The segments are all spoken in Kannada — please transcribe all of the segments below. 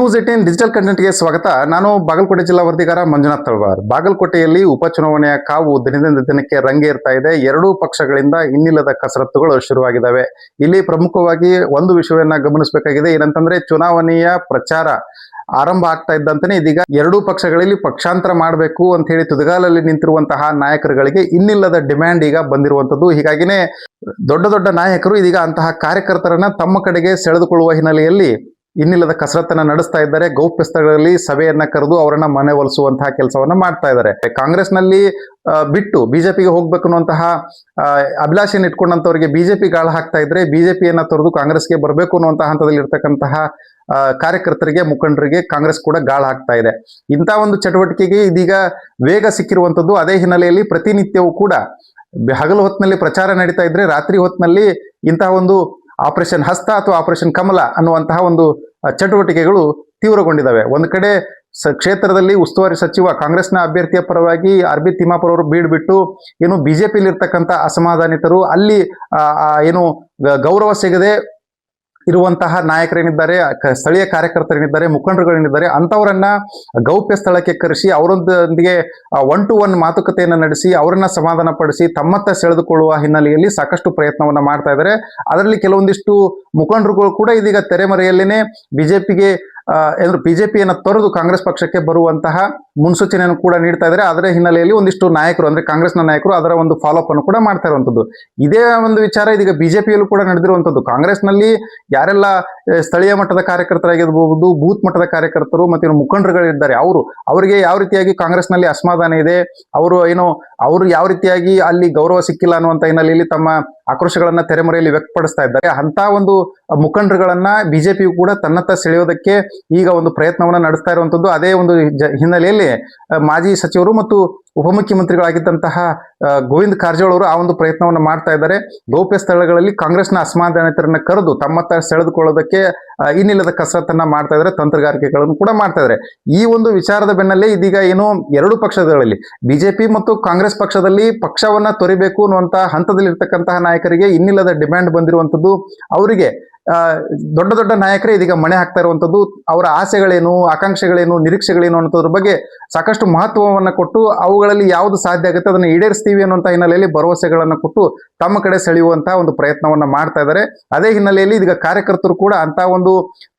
ನ್ಯೂಸ್ 18 ಡಿಜಿಟಲ್ ಕಂಟೆಂಟ್ಗೆ ಸ್ವಾಗತ. ನಾನು ಬಾಗಲಕೋಟೆ ಜಿಲ್ಲಾ ವರದಿಗಾರ ಮಂಜುನಾಥ್ ತಳವಾರ್. ಬಾಗಲಕೋಟೆಯಲ್ಲಿ ಉಪಚುನಾವಣೆಯ ಕಾವು ದಿನದಿಂದ ದಿನಕ್ಕೆ ರಂಗೇರ್ತಾ ಇದೆ. ಎರಡೂ ಪಕ್ಷಗಳಿಂದ ಇನ್ನಿಲ್ಲದ ಕಸರತ್ತುಗಳು ಶುರುವಾಗಿದ್ದಾವೆ. ಇಲ್ಲಿ ಪ್ರಮುಖವಾಗಿ ಒಂದು ವಿಷಯವನ್ನ ಗಮನಿಸಬೇಕಾಗಿದೆ. ಏನಂತಂದ್ರೆ ಚುನಾವಣೆಯ ಪ್ರಚಾರ ಆರಂಭ ಆಗ್ತಾ ಇದ್ದಂತಾನೆ ಇದೀಗ ಎರಡೂ ಪಕ್ಷಗಳಲ್ಲಿ ಪಕ್ಷಾಂತರ ಮಾಡಬೇಕು ಅಂತ ಹೇಳಿ ತುದಿಗಾಲಲ್ಲಿ ನಿಂತಿರುವಂತಹ ನಾಯಕರುಗಳಿಗೆ ಇನ್ನಿಲ್ಲದ ಡಿಮ್ಯಾಂಡ್ ಈಗ ಬಂದಿರುವಂತದ್ದು. ಹೀಗಾಗಿನೇ ದೊಡ್ಡ ದೊಡ್ಡ ನಾಯಕರು ಇದೀಗ ಅಂತಹ ಕಾರ್ಯಕರ್ತರನ್ನ ತಮ್ಮ ಕಡೆಗೆ ಸೆಳೆದುಕೊಳ್ಳುವ ಹಿನ್ನೆಲೆಯಲ್ಲಿ ಇನ್ನಿಲ್ಲದ ಕಸರತ್ತನ್ನ ನಡೆಸ್ತಾ ಇದ್ದಾರೆ. ಗೌಪ್ಯ ಸ್ಥಳಗಳಲ್ಲಿ ಸಭೆಯನ್ನ ಕರೆದು ಅವರನ್ನ ಮನವೊಲಿಸುವಂತಹ ಕೆಲಸವನ್ನ ಮಾಡ್ತಾ ಇದ್ದಾರೆ. ಕಾಂಗ್ರೆಸ್ನಲ್ಲಿ ಬಿಟ್ಟು ಬಿಜೆಪಿಗೆ ಹೋಗ್ಬೇಕು ಅನ್ನುವಂತಹ ಅಭಿಲಾಷೆಯನ್ನು ಇಟ್ಕೊಂಡಂತವರಿಗೆ ಬಿಜೆಪಿ ಗಾಳ ಹಾಕ್ತಾ ಇದ್ರೆ, ಬಿಜೆಪಿಯನ್ನ ತೊರೆದು ಕಾಂಗ್ರೆಸ್ಗೆ ಬರಬೇಕು ಅನ್ನುವಂತಹ ಹಂತದಲ್ಲಿ ಇರ್ತಕ್ಕಂತಹ ಕಾರ್ಯಕರ್ತರಿಗೆ, ಮುಖಂಡರಿಗೆ ಕಾಂಗ್ರೆಸ್ ಕೂಡ ಗಾಳ ಹಾಕ್ತಾ ಇದೆ. ಇಂಥ ಒಂದು ಚಟುವಟಿಕೆಗೆ ಇದೀಗ ವೇಗ ಸಿಕ್ಕಿರುವಂತದ್ದು. ಅದೇ ಹಿನ್ನೆಲೆಯಲ್ಲಿ ಪ್ರತಿನಿತ್ಯವೂ ಕೂಡ ಹಗಲು ಹೊತ್ತಿನಲ್ಲಿ ಪ್ರಚಾರ ನಡೀತಾ ಇದ್ರೆ, ರಾತ್ರಿ ಹೊತ್ತಿನಲ್ಲಿ ಇಂತಹ ಒಂದು ಆಪರೇಷನ್ ಹಸ್ತ ಅಥವಾ ಆಪರೇಷನ್ ಕಮಲ ಅನ್ನುವಂತಹ ಒಂದು ಚಟುವಟಿಕೆಗಳು ತೀವ್ರಗೊಂಡಿದ್ದಾವೆ. ಒಂದು ಕಡೆ ಕ್ಷೇತ್ರದಲ್ಲಿ ಉಸ್ತುವಾರಿ ಸಚಿವ ಕಾಂಗ್ರೆಸ್ನ ಅಭ್ಯರ್ಥಿಯ ಪರವಾಗಿ ಆರ್.ಬಿ. ತಿಮ್ಮಾಪುರ ಅವರು ಬೀಡ್ಬಿಟ್ಟು ಏನು ಬಿಜೆಪಿಯಲ್ಲಿ ಇರ್ತಕ್ಕಂಥ ಅಸಮಾಧಾನಿತರು, ಅಲ್ಲಿ ಏನು ಗೌರವ ಸಿಗದೆ ಇರುವಂತಹ ನಾಯಕರೇನಿದ್ದಾರೆ, ಸ್ಥಳೀಯ ಕಾರ್ಯಕರ್ತರೇನಿದ್ದಾರೆ, ಮುಖಂಡರುಗಳೇನಿದ್ದಾರೆ, ಅಂತವರನ್ನ ಗೌಪ್ಯ ಸ್ಥಳಕ್ಕೆ ಕರೆಸಿ ಅವರೊಂದಿಗೆ 1-to-1 ಮಾತುಕತೆಯನ್ನು ನಡೆಸಿ ಅವರನ್ನ ಸಮಾಧಾನ ಪಡಿಸಿ ತಮ್ಮತ್ತ ಸೆಳೆದುಕೊಳ್ಳುವ ಹಿನ್ನೆಲೆಯಲ್ಲಿ ಸಾಕಷ್ಟು ಪ್ರಯತ್ನವನ್ನ ಮಾಡ್ತಾ ಇದ್ದಾರೆ. ಅದರಲ್ಲಿ ಕೆಲವೊಂದಿಷ್ಟು ಮುಖಂಡರುಗಳು ಕೂಡ ಇದೀಗ ತೆರೆಮರೆಯಲ್ಲೇನೆ ಬಿಜೆಪಿಯನ್ನು ತೊರೆದು ಕಾಂಗ್ರೆಸ್ ಪಕ್ಷಕ್ಕೆ ಬರುವಂತಹ ಮುನ್ಸೂಚನೆಯನ್ನು ಕೂಡ ನೀಡ್ತಾ ಇದ್ದಾರೆ. ಅದರ ಹಿನ್ನೆಲೆಯಲ್ಲಿ ಒಂದಿಷ್ಟು ನಾಯಕರು ಅಂದ್ರೆ ಕಾಂಗ್ರೆಸ್ನ ನಾಯಕರು ಅದರ ಒಂದು ಫಾಲೋಅಪ್ ಅನ್ನು ಕೂಡ ಮಾಡ್ತಾ ಇರುವಂತದ್ದು. ಇದೇ ಒಂದು ವಿಚಾರ ಇದೀಗ ಬಿಜೆಪಿಯಲ್ಲೂ ಕೂಡ ನಡೆದಿರುವಂತದ್ದು. ಕಾಂಗ್ರೆಸ್ನಲ್ಲಿ ಯಾರೆಲ್ಲ ಸ್ಥಳೀಯ ಮಟ್ಟದ ಕಾರ್ಯಕರ್ತರಾಗಿರ್ಬಹುದು, ಬೂತ್ ಮಟ್ಟದ ಕಾರ್ಯಕರ್ತರು ಮತ್ತು ಮುಖಂಡರುಗಳಿದ್ದಾರೆ, ಅವರಿಗೆ ಯಾವ ರೀತಿಯಾಗಿ ಕಾಂಗ್ರೆಸ್ನಲ್ಲಿ ಅಸಮಾಧಾನ ಇದೆ, ಅವರು ಯಾವ ರೀತಿಯಾಗಿ ಅಲ್ಲಿ ಗೌರವ ಸಿಕ್ಕಿಲ್ಲ ಅನ್ನುವಂತ ಹಿನ್ನೆಲೆಯಲ್ಲಿ ತಮ್ಮ ಆಕ್ರೋಶಗಳನ್ನ ತೆರೆಮರೆಯಲ್ಲಿ ವ್ಯಕ್ತಪಡಿಸ್ತಾ ಇದ್ದಾರೆ. ಅಂತ ಒಂದು ಮುಖಂಡರುಗಳನ್ನ ಬಿಜೆಪಿಯು ಕೂಡ ತನ್ನತ್ತ ಸೆಳೆಯೋದಕ್ಕೆ ಈಗ ಒಂದು ಪ್ರಯತ್ನವನ್ನ ನಡೆಸ್ತಾ ಇರುವಂತದ್ದು. ಅದೇ ಒಂದು ಹಿನ್ನೆಲೆಯಲ್ಲಿ ಮಾಜಿ ಸಚಿವರು ಮತ್ತು ಉಪಮುಖ್ಯಮಂತ್ರಿಗಳಾಗಿದ್ದಂತಹ ಗೋವಿಂದ ಕಾರಜೋಳ ಅವರು ಆ ಒಂದು ಪ್ರಯತ್ನವನ್ನ ಮಾಡ್ತಾ ಇದ್ದಾರೆ. ಗೌಪ್ಯ ಸ್ಥಳಗಳಲ್ಲಿ ಕಾಂಗ್ರೆಸ್ನ ಅಸಮಾಧಾನಿತರನ್ನ ಕರೆದು ತಮ್ಮತ್ತ ಸೆಳೆದುಕೊಳ್ಳೋದಕ್ಕೆ ಇನ್ನಿಲ್ಲದ ಕಸರತ್ತನ್ನ ಮಾಡ್ತಾ ಇದ್ದಾರೆ, ತಂತ್ರಗಾರಿಕೆಗಳನ್ನು ಕೂಡ ಮಾಡ್ತಾ ಇದ್ದಾರೆ. ಈ ಒಂದು ವಿಚಾರದ ಬೆನ್ನಲ್ಲೇ ಇದೀಗ ಏನು ಎರಡು ಪಕ್ಷಗಳಲ್ಲಿ ಬಿಜೆಪಿ ಮತ್ತು ಕಾಂಗ್ರೆಸ್ ಪಕ್ಷದಲ್ಲಿ ಪಕ್ಷವನ್ನ ತೊರಿಬೇಕು ಅನ್ನುವಂತ ಹಂತದಲ್ಲಿ ಇರ್ತಕ್ಕಂತಹ ನಾಯಕರಿಗೆ ಇನ್ನಿಲ್ಲದ ಡಿಮ್ಯಾಂಡ್ ಬಂದಿರುವಂತದ್ದು. ಅವರಿಗೆ ದೊಡ್ಡ ದೊಡ್ಡ ನಾಯಕರೇ ಇದೀಗ ಮಣೆ ಹಾಕ್ತಾ ಇರುವಂತದ್ದು. ಅವರ ಆಸೆಗಳೇನು, ಆಕಾಂಕ್ಷೆಗಳೇನು, ನಿರೀಕ್ಷೆಗಳೇನು ಅನ್ನೋದ್ರ ಬಗ್ಗೆ ಸಾಕಷ್ಟು ಮಹತ್ವವನ್ನ ಕೊಟ್ಟು ಅವುಗಳಲ್ಲಿ ಯಾವುದು ಸಾಧ್ಯ ಆಗುತ್ತೆ ಅದನ್ನು ಈಡೇರಿಸ್ತೀವಿ ಅನ್ನುವಂತ ಹಿನ್ನೆಲೆಯಲ್ಲಿ ಭರವಸೆಗಳನ್ನ ಕೊಟ್ಟು ತಮ್ಮ ಕಡೆ ಸೆಳೆಯುವಂತಹ ಒಂದು ಪ್ರಯತ್ನವನ್ನ ಮಾಡ್ತಾ ಇದ್ದಾರೆ. ಅದೇ ಹಿನ್ನೆಲೆಯಲ್ಲಿ ಇದೀಗ ಕಾರ್ಯಕರ್ತರು ಕೂಡ ಅಂತ ಒಂದು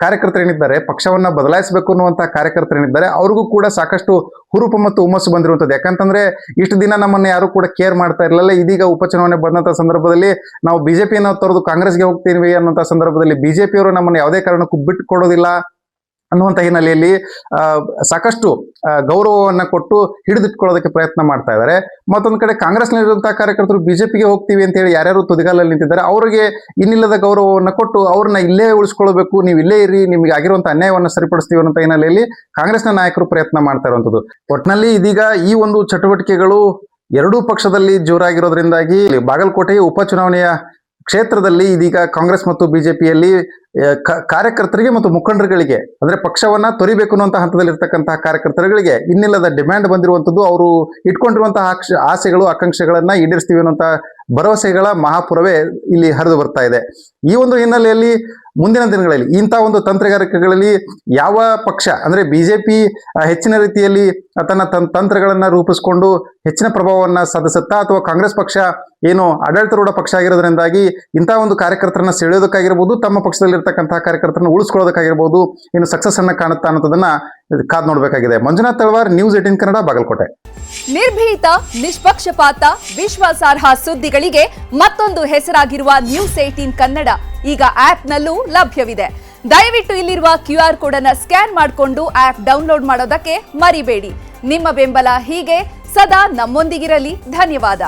ಕಾರ್ಯಕರ್ತರೇನಿದ್ದಾರೆ, ಪಕ್ಷವನ್ನ ಬದಲಾಯಿಸಬೇಕು ಅನ್ನುವಂತಹ ಕಾರ್ಯಕರ್ತರೇನಿದ್ದಾರೆ, ಅವ್ರಿಗೂ ಕೂಡ ಸಾಕಷ್ಟು ಹುರುಪು ಮತ್ತು ಹುಮ್ಮಸ್ಸು ಬಂದಿರುವಂತದ್ದು. ಯಾಕಂತಂದ್ರೆ ಇಷ್ಟು ದಿನ ನಮ್ಮನ್ನ ಯಾರು ಕೂಡ ಕೇರ್ ಮಾಡ್ತಾ ಇರಲಿಲ್ಲ. ಇದೀಗ ಉಪಚುನಾವಣೆ ಬಂದಂತ ಸಂದರ್ಭದಲ್ಲಿ ನಾವು ಬಿಜೆಪಿಯನ್ನು ತೊರೆದು ಕಾಂಗ್ರೆಸ್ಗೆ ಹೋಗ್ತೀವಿ ಅನ್ನುವಂತ ಸಂದರ್ಭದಲ್ಲಿ ಬಿಜೆಪಿಯವರು ನಮ್ಮನ್ನು ಯಾವುದೇ ಕಾರಣಕ್ಕೂ ಬಿಟ್ಟು ಕೊಡೋದಿಲ್ಲ ಅನ್ನುವಂಥ ಹಿನ್ನೆಲೆಯಲ್ಲಿ ಸಾಕಷ್ಟು ಗೌರವವನ್ನ ಕೊಟ್ಟು ಹಿಡಿದಿಟ್ಕೊಳ್ಳೋದಕ್ಕೆ ಪ್ರಯತ್ನ ಮಾಡ್ತಾ ಇದ್ದಾರೆ. ಮತ್ತೊಂದು ಕಡೆ ಕಾಂಗ್ರೆಸ್ನಲ್ಲಿರುವಂತಹ ಕಾರ್ಯಕರ್ತರು ಬಿಜೆಪಿಗೆ ಹೋಗ್ತೀವಿ ಅಂತ ಹೇಳಿ ಯಾರ್ಯಾರು ತುದಿಗಾಲಲ್ಲಿ ನಿಂತಿದ್ದಾರೆ ಅವರಿಗೆ ಇನ್ನಿಲ್ಲದ ಗೌರವವನ್ನ ಕೊಟ್ಟು ಅವ್ರನ್ನ ಇಲ್ಲೇ ಉಳಿಸ್ಕೊಳ್ಬೇಕು, ನೀವು ಇಲ್ಲೇ ಇರಿ, ನಿಮ್ಗೆ ಆಗಿರುವಂತಹ ಅನ್ಯಾಯವನ್ನ ಸರಿಪಡಿಸ್ತೀವಿ ಅನ್ನೋ ಹಿನ್ನೆಲೆಯಲ್ಲಿ ಕಾಂಗ್ರೆಸ್ನ ನಾಯಕರು ಪ್ರಯತ್ನ ಮಾಡ್ತಾ ಇರುವಂತದ್ದು. ಒಟ್ಟಿನಲ್ಲಿ ಇದೀಗ ಈ ಒಂದು ಚಟುವಟಿಕೆಗಳು ಎರಡೂ ಪಕ್ಷದಲ್ಲಿ ಜೋರಾಗಿರೋದ್ರಿಂದಾಗಿ ಬಾಗಲಕೋಟೆಯ ಉಪಚುನಾವಣೆಯ ಕ್ಷೇತ್ರದಲ್ಲಿ ಇದೀಗ ಕಾಂಗ್ರೆಸ್ ಮತ್ತು ಬಿಜೆಪಿಯಲ್ಲಿ ಕಾರ್ಯಕರ್ತರಿಗೆ ಮತ್ತು ಮುಖಂಡರುಗಳಿಗೆ ಅಂದ್ರೆ ಪಕ್ಷವನ್ನ ತೊರಿಬೇಕು ಅನ್ನುವಂತಹ ಹಂತದಲ್ಲಿ ಇರ್ತಕ್ಕಂತಹ ಕಾರ್ಯಕರ್ತರುಗಳಿಗೆ ಇನ್ನಿಲ್ಲದ ಡಿಮ್ಯಾಂಡ್ ಬಂದಿರುವಂತದ್ದು. ಅವರು ಇಟ್ಕೊಂಡಿರುವಂತಹ ಆಸೆಗಳು, ಆಕಾಂಕ್ಷೆಗಳನ್ನ ಈಡೇರಿಸ್ತೀವಿ ಅನ್ನುವಂತಹ ಭರವಸೆಗಳ ಮಹಾಪುರವೇ ಇಲ್ಲಿ ಹರಿದು ಬರ್ತಾ ಇದೆ. ಈ ಒಂದು ಹಿನ್ನೆಲೆಯಲ್ಲಿ ಮುಂದಿನ ದಿನಗಳಲ್ಲಿ ಇಂತಹ ಒಂದು ತಂತ್ರಗಾರಿಕೆಗಳಲ್ಲಿ ಯಾವ ಪಕ್ಷ ಅಂದ್ರೆ ಬಿಜೆಪಿ ಹೆಚ್ಚಿನ ರೀತಿಯಲ್ಲಿ ತನ್ನ ತಂತ್ರಗಳನ್ನ ರೂಪಿಸಿಕೊಂಡು ಹೆಚ್ಚಿನ ಪ್ರಭಾವವನ್ನ ಸಾಧಿಸುತ್ತಾ, ಅಥವಾ ಕಾಂಗ್ರೆಸ್ ಪಕ್ಷ ಏನು ಆಡಳಿತಾರೂಢ ಪಕ್ಷ ಆಗಿರೋದ್ರಿಂದಾಗಿ ಇಂತಹ ಒಂದು ಕಾರ್ಯಕರ್ತರನ್ನ ಸೆಳೆಯೋದಕ್ಕಾಗಿರ್ಬೋದು, ತಮ್ಮ ಪಕ್ಷದಲ್ಲಿ ಇರ್ತಕ್ಕಂತಹ ಕಾರ್ಯಕರ್ತರನ್ನ ಉಳಿಸ್ಕೊಳ್ಳೋದಕ್ಕಾಗಿರ್ಬೋದು, ಏನು ಸಕ್ಸಸ್ ಅನ್ನ ಕಾಣುತ್ತಾ ಅನ್ನೋದನ್ನ ಕಾದ್ ನೋಡ್ಬೇಕಾಗಿದೆ. ಮಂಜುನಾಥ್ ತಳವಾರ್, ನ್ಯೂಸ್ 18 ಕನ್ನಡ, ಬಾಗಲಕೋಟೆ. ನಿರ್ಭೀತ, ನಿಷ್ಪಕ್ಷಪಾತ, ವಿಶ್ವಾಸಾರ್ಹ ಸುದ್ದಿಗಳಿಗೆ ಮತ್ತೊಂದು ಹೆಸರಾಗಿರುವ ನ್ಯೂಸ್ 18 ಕನ್ನಡ ಈಗ ಆಪ್ನಲ್ಲೂ ಲಭ್ಯವಿದೆ. ದಯವಿಟ್ಟು ಇಲ್ಲಿರುವ QR ಕೋಡ್ ಅನ್ನು ಸ್ಕ್ಯಾನ್ ಮಾಡಿಕೊಂಡು ಆಪ್ ಡೌನ್ಲೋಡ್ ಮಾಡೋದಕ್ಕೆ ಮರಿಬೇಡಿ. ನಿಮ್ಮ ಬೆಂಬಲ ಹೀಗೆ ಸದಾ ನಮ್ಮೊಂದಿಗಿರಲಿ. ಧನ್ಯವಾದ.